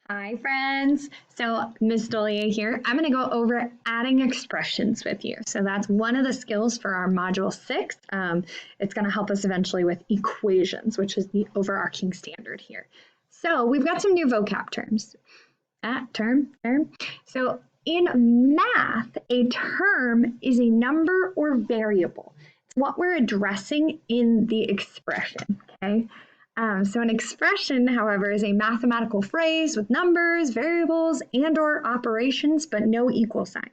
Hi, friends. So Miss Dolia here. I'm going to go over adding expressions with you. So that's one of the skills for our Module 6. It's going to help us eventually with equations, which is the overarching standard here. So we've got some new vocab terms. Term. So in math, a term is a number or variable. It's what we're addressing in the expression, okay? So an expression, however, is a mathematical phrase with numbers, variables, and or operations, but no equal sign.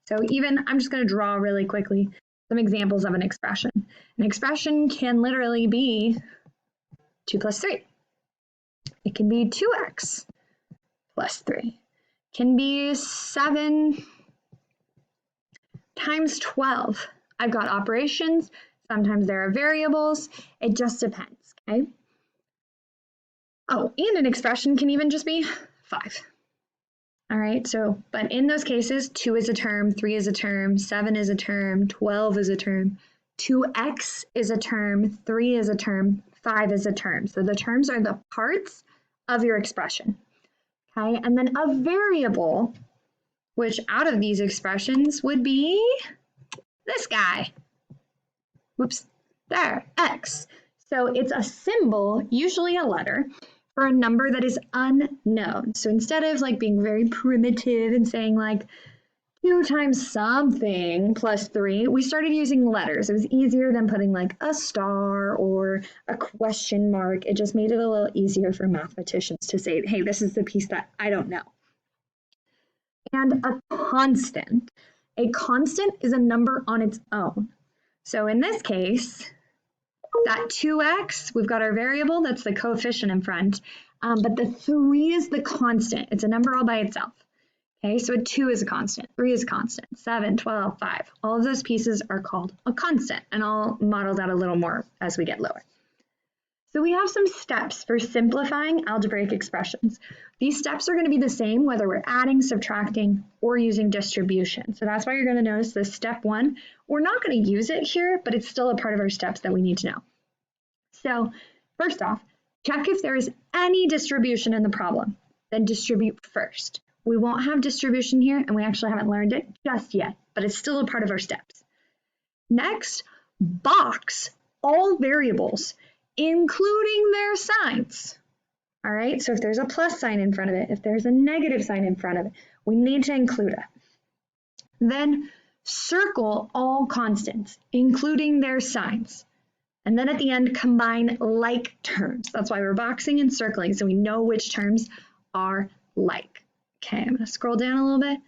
So I'm just going to draw really quickly some examples of an expression. An expression can literally be 2 plus 3. It can be 2x plus 3. It can be 7 times 12. I've got operations. Sometimes there are variables. It just depends, okay? Oh, and an expression can even just be 5. All right, but in those cases, 2 is a term, 3 is a term, 7 is a term, 12 is a term, 2x is a term, 3 is a term, 5 is a term. So the terms are the parts of your expression, okay? And then a variable, which out of these expressions would be this guy. Whoops, there, x. So it's a symbol, usually a letter, for a number that is unknown. So instead of being very primitive and saying 2 times something plus 3, we started using letters. It was easier than putting a star or a question mark. It just made it a little easier for mathematicians to say, hey, this is the piece that I don't know. And a constant. A constant is a number on its own. So in this case, that 2x, we've got our variable, that's the coefficient in front, but the 3 is the constant. It's a number all by itself. Okay, so a 2 is a constant, 3 is a constant, 7, 12, 5. All of those pieces are called a constant, and I'll model that a little more as we get lower. So we have some steps for simplifying algebraic expressions. These steps are going to be the same whether we're adding, subtracting, or using distribution. So that's why you're going to notice this step 1. We're not going to use it here, but it's still a part of our steps that we need to know. So first off, check if there is any distribution in the problem, then distribute first. We won't have distribution here, and we actually haven't learned it just yet, but it's still a part of our steps. Next, box all variables, including their signs. All right, so if there's a plus sign in front of it, if there's a negative sign in front of it, we need to include it. Then circle all constants, including their signs. And then at the end, combine like terms. That's why we're boxing and circling, so we know which terms are like. Okay, I'm going to scroll down a little bit.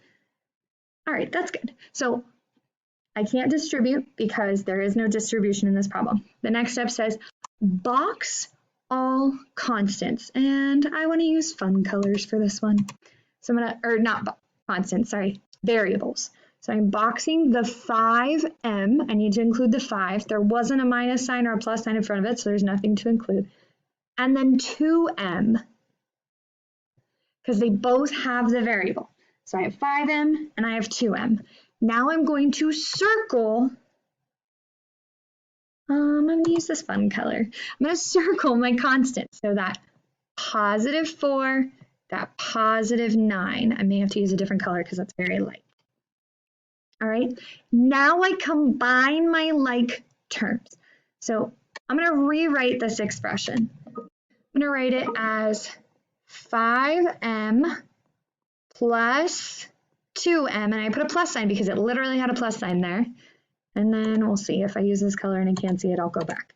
All right, that's good. So I can't distribute because there is no distribution in this problem. The next step says box all constants. And I want to use fun colors for this one. So I'm going to, or not constants, sorry, variables. So I'm boxing the 5m. I need to include the 5. There wasn't a minus sign or a plus sign in front of it, so there's nothing to include. And then 2m, because they both have the variable. So I have 5m and I have 2m. Now I'm going to circle, I'm going to use this fun color. I'm going to circle my constant. So that positive 4, that positive 9. I may have to use a different color because that's very light. All right, now I combine my like terms. So I'm going to rewrite this expression. I'm going to write it as 5m plus 2m, and I put a plus sign because it literally had a plus sign there. And then we'll see if I use this color and I can't see it, I'll go back.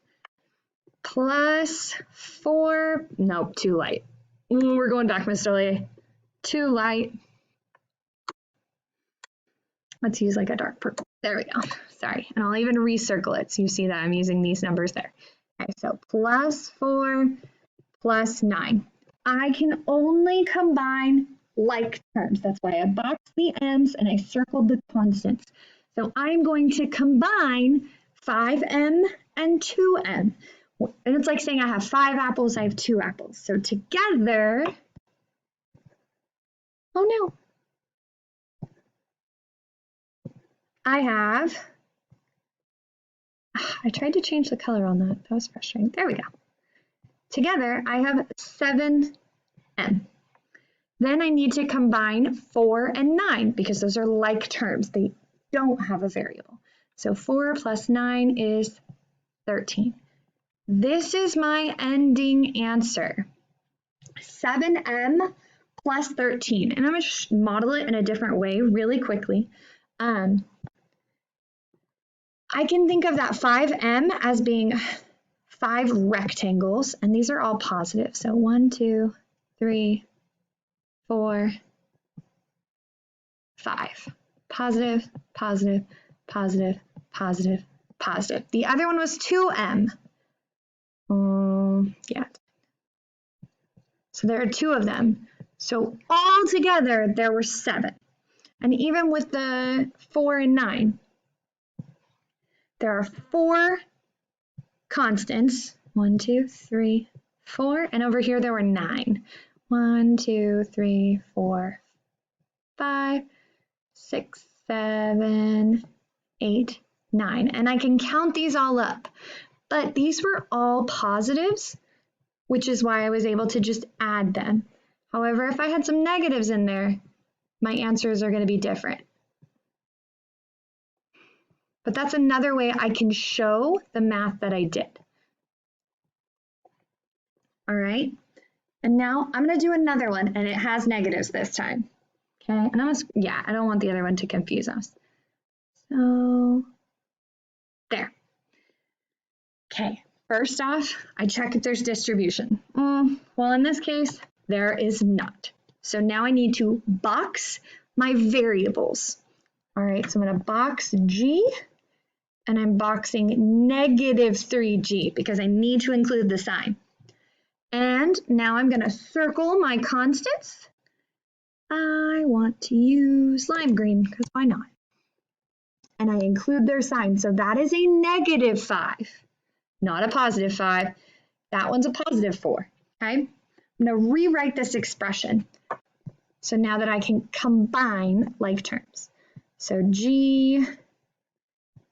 Plus 4, nope, too light. Ooh, we're going back, Miss Dolly. Too light. Let's use a dark purple. There we go. Sorry. And I'll even recircle it so you see that I'm using these numbers there. Okay, so plus 4 plus 9. I can only combine like terms. That's why I boxed the m's and I circled the constants. So I'm going to combine 5m and 2m. And it's like saying I have 5 apples, I have 2 apples. So together, oh no. I tried to change the color on that. That was frustrating. There we go. Together, I have 7m. Then I need to combine 4 and 9 because those are like terms. They don't have a variable. So 4 plus 9 is 13. This is my ending answer. 7m plus 13. And I'm going to model it in a different way really quickly. I can think of that 5m as being 5 rectangles, and these are all positive. So 1, 2, 3, 4, 5. Positive, positive, positive, positive, positive. The other one was 2m. Yeah. So there are 2 of them. So all together there were 7. And even with the 4 and 9, there are 4 constants. 1, 2, 3, 4. And over here there were 9. 1, 2, 3, 4, 5, 6, 7, 8, 9. And I can count these all up. But these were all positives, which is why I was able to just add them. However, if I had some negatives in there, my answers are going to be different. But that's another way I can show the math that I did. All right. And now I'm going to do another one, and it has negatives this time. Okay. And I don't want the other one to confuse us. So there. Okay. First off, I check if there's distribution. Well, in this case, there is not. So now I need to box my variables. All right, so I'm going to box G, and I'm boxing negative 3G because I need to include the sign. And now I'm going to circle my constants. I want to use lime green because why not? And I include their sign. So that is a negative 5. Not a positive 5. That one's a positive 4, okay? I'm going to rewrite this expression. So now that I can combine like terms. So G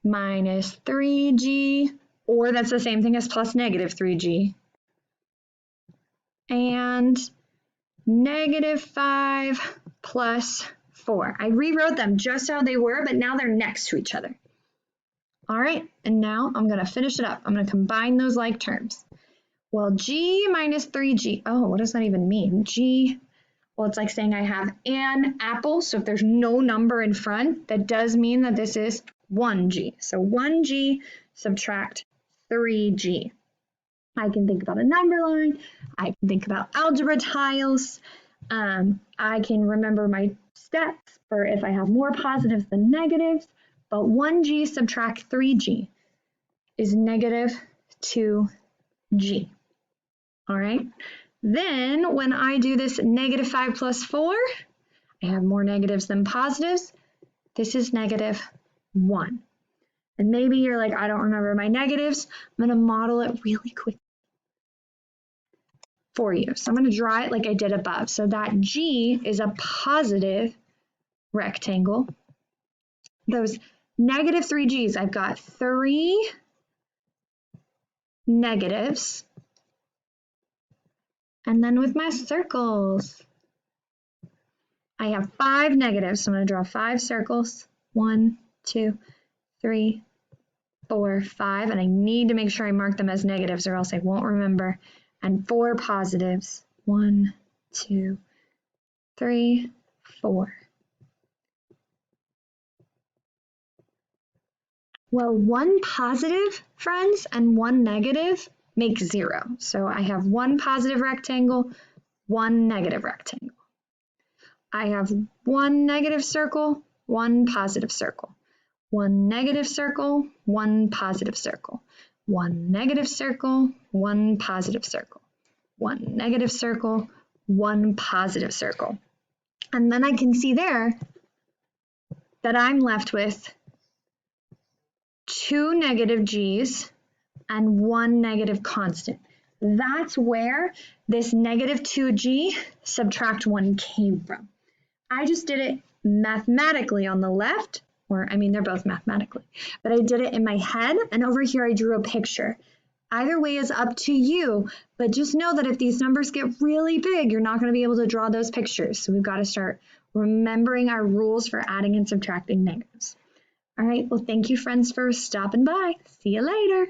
minus 3G, or that's the same thing as plus negative 3G. And negative 5 plus 4. I rewrote them just how they were, but now they're next to each other. All right, and now I'm going to finish it up. I'm going to combine those like terms. Well, G minus 3G. Oh, what does that even mean? G, well, it's like saying I have an apple. So if there's no number in front, that does mean that this is 1G. So 1G subtract 3G. I can think about a number line. I can think about algebra tiles. I can remember my steps for if I have more positives than negatives. But 1G subtract 3G is negative 2G. All right. Then when I do this negative 5 plus 4, I have more negatives than positives. This is negative 1. And maybe you're like, I don't remember my negatives. I'm going to model it really quick for you. So I'm going to draw it like I did above. So that G is a positive rectangle. Those negative 3G's, I've got 3 negatives. And then with my circles, I have 5 negatives. So I'm going to draw 5 circles. 1, 2, 3, 4, 5. And I need to make sure I mark them as negatives or else I won't remember. And 4 positives. 1, 2, 3, 4. Well, 1 positive, friends, and 1 negative make 0. So I have 1 positive rectangle, 1 negative rectangle. I have 1 negative circle, 1 positive circle. 1 negative circle, 1 positive circle. 1 negative circle, 1 positive circle. 1 negative circle, 1 positive circle. And then I can see there that I'm left with 2 negative G's and 1 negative constant. That's where this negative 2G subtract 1 came from. I just did it mathematically on the left, or I mean, they're both mathematically, but I did it in my head, and over here I drew a picture. Either way is up to you, but just know that if these numbers get really big, you're not going to be able to draw those pictures. So we've got to start remembering our rules for adding and subtracting negatives. All right, well, thank you, friends, for stopping by. See you later.